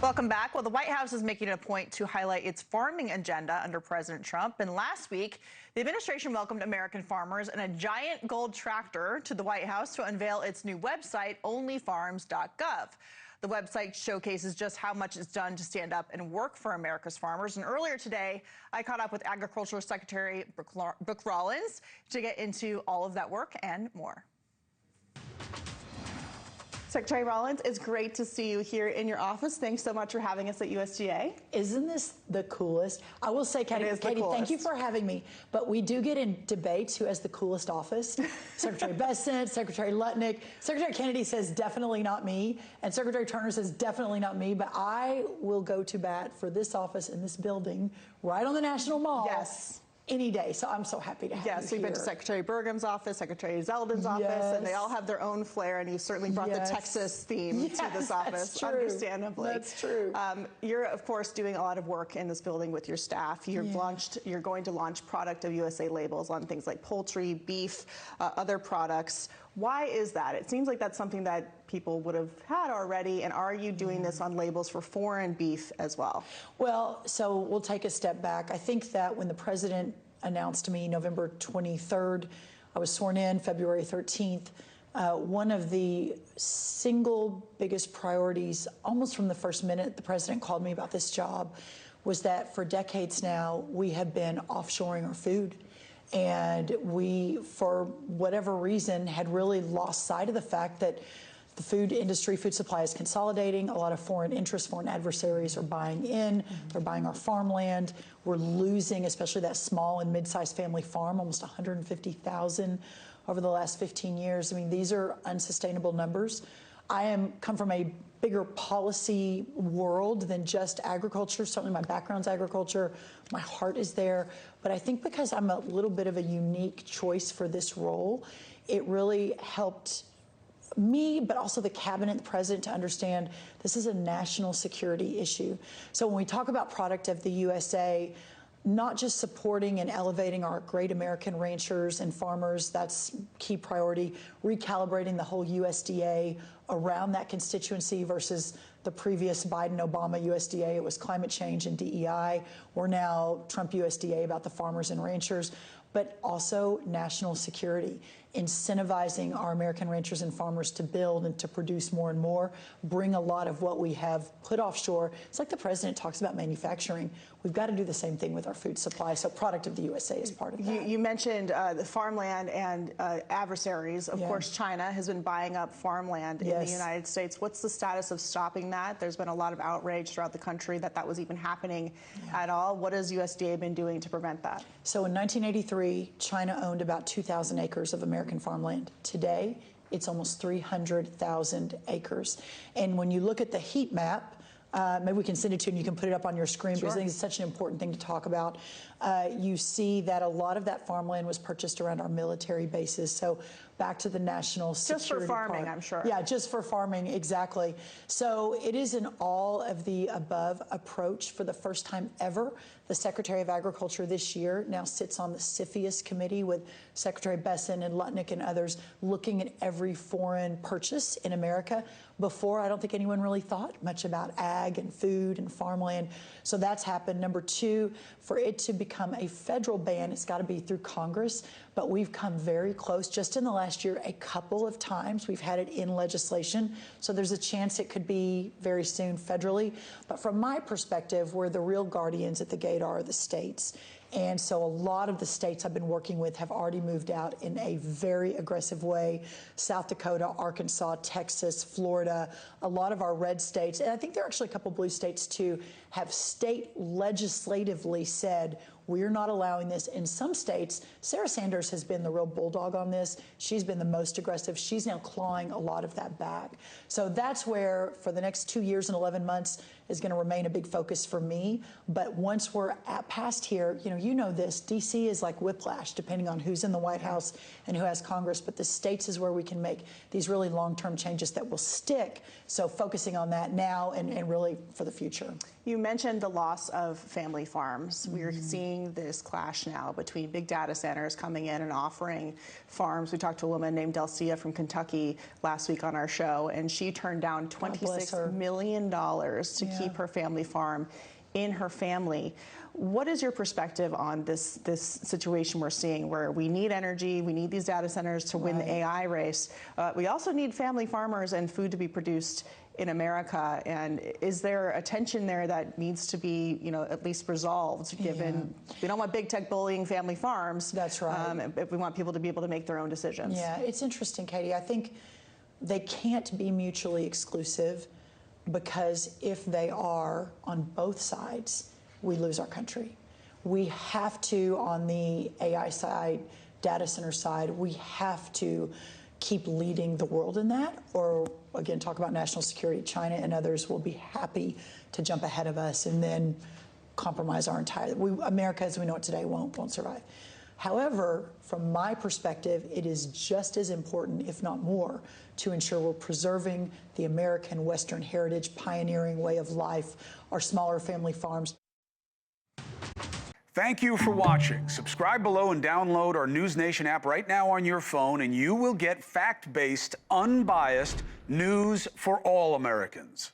Welcome back. Well, the White House is making it a point to highlight its farming agenda under President Trump. And last week, the administration welcomed American farmers and a giant gold tractor to the White House to unveil its new website, onlyfarms.gov. The website showcases just how much it's done to stand up and work for America's farmers. And earlier today, I caught up with Agriculture Secretary Brooke Rollins to get into all of that work and more. Secretary Rollins, it's great to see you here in your office. Thanks so much for having us at USDA. Isn't this the coolest? I will say, Katie, thank you for having me. But we do get in debates who has the coolest office. Secretary Bessent, Secretary Lutnick. Secretary Kennedy says definitely not me. And Secretary Turner says definitely not me. But I will go to bat for this office in this building right on the National Mall. Yes. Any day, so I'm so happy to have you Yes, we've been to Secretary Burgum's office, Secretary Zeldin's office, and they all have their own flair, and you certainly brought the Texas theme to this office, true. Understandably. That's true. You're, of course, doing a lot of work in this building with your staff. You're going to launch Product of USA labels on things like poultry, beef, other products. Why is that? It seems like that's something that people would have had already, and are you doing this on labels for foreign beef as well? Well, so we'll take a step back. I think that when the president announced to me November 23rd, I was sworn in February 13th, one of the single biggest priorities, almost from the first minute the president called me about this job, was that for decades now, we have been offshoring our food. And we, for whatever reason, had really lost sight of the fact that the food industry, food supply is consolidating. A lot of foreign interests, foreign adversaries are buying in. They're buying our farmland. We're losing, especially that small and mid-sized family farm, almost 150,000 over the last 15 years. I mean, these are unsustainable numbers. I come from a bigger policy world than just agriculture. Certainly my background's agriculture. My heart is there. But I think because I'm a little bit of a unique choice for this role, it really helped me, but also the cabinet, the president, to understand this is a national security issue. So when we talk about Product of the USA, not just supporting and elevating our great American ranchers and farmers, that's key priority, recalibrating the whole USDA around that constituency versus the previous Biden-Obama USDA. It was climate change and DEI. We're now Trump USDA about the farmers and ranchers, but also national security, incentivizing our American ranchers and farmers to build and to produce more and more, bring a lot of what we have put offshore. It's like the president talks about manufacturing. We've got to do the same thing with our food supply. So Product of the USA is part of that. You mentioned the farmland and adversaries. Of course, China has been buying up farmland in the United States. What's the status of stopping that? There's been a lot of outrage throughout the country that that was even happening at all. What has USDA been doing to prevent that? So in 1983, China owned about 2,000 acres of American farmland. Today, it's almost 300,000 acres. And when you look at the heat map, maybe we can send it to you and you can put it up on your screen because I think it's such an important thing to talk about. You see that a lot of that farmland was purchased around our military bases. So back to the national security Just for farming, I'm sure. Yeah, just for farming, exactly. So it is an all of the above approach. For the first time ever, the Secretary of Agriculture this year now sits on the CFIUS committee with Secretary Bessent and Lutnick and others looking at every foreign purchase in America. Before, I don't think anyone really thought much about ag and food and farmland. So that's happened. Number two, for it to become a federal ban, it's got to be through Congress. But we've come very close. Just in the last year, a couple of times, we've had it in legislation. So there's a chance it could be very soon federally. But from my perspective, where the real guardians at the gate are the states. And so a lot of the states I've been working with have already moved out in a very aggressive way. South Dakota, Arkansas, Texas, Florida, a lot of our red states, and I think there are actually a couple blue states too, have state legislatively said, we're not allowing this. In some states, Sarah Sanders has been the real bulldog on this. She's been the most aggressive. She's now clawing a lot of that back. So that's where, for the next 2 years and 11 months, is going to remain a big focus for me. But once we're past here, you know this, D.C. is like whiplash, depending on who's in the White House and who has Congress. But the states is where we can make these really long-term changes that will stick. So focusing on that now and really for the future. You mentioned the loss of family farms. We're seeing seeing this clash now between big data centers coming in and offering farms. We talked to a woman named Delcia from Kentucky last week on our show, and she turned down $26 million to keep her family farm in her family. What is your perspective on this situation we're seeing, where we need energy, we need these data centers to win the AI race? We also need family farmers and food to be produced in America. And is there a tension there that needs to be, at least resolved, given we don't want big tech bullying family farms? That's right. If we want people to be able to make their own decisions. Yeah, it's interesting, Katie. I think they can't be mutually exclusive, because if they are on both sides, we lose our country. We have to, on the AI side, data center side, we have to keep leading the world in that, or again, talk about national security. China and others will be happy to jump ahead of us and then compromise our entire, America as we know it today won't survive. However, from my perspective, it is just as important, if not more, to ensure we're preserving the American Western heritage, pioneering way of life, our smaller family farms. Thank you for watching. Subscribe below and download our NewsNation app right now on your phone, and you will get fact-based, unbiased news for all Americans.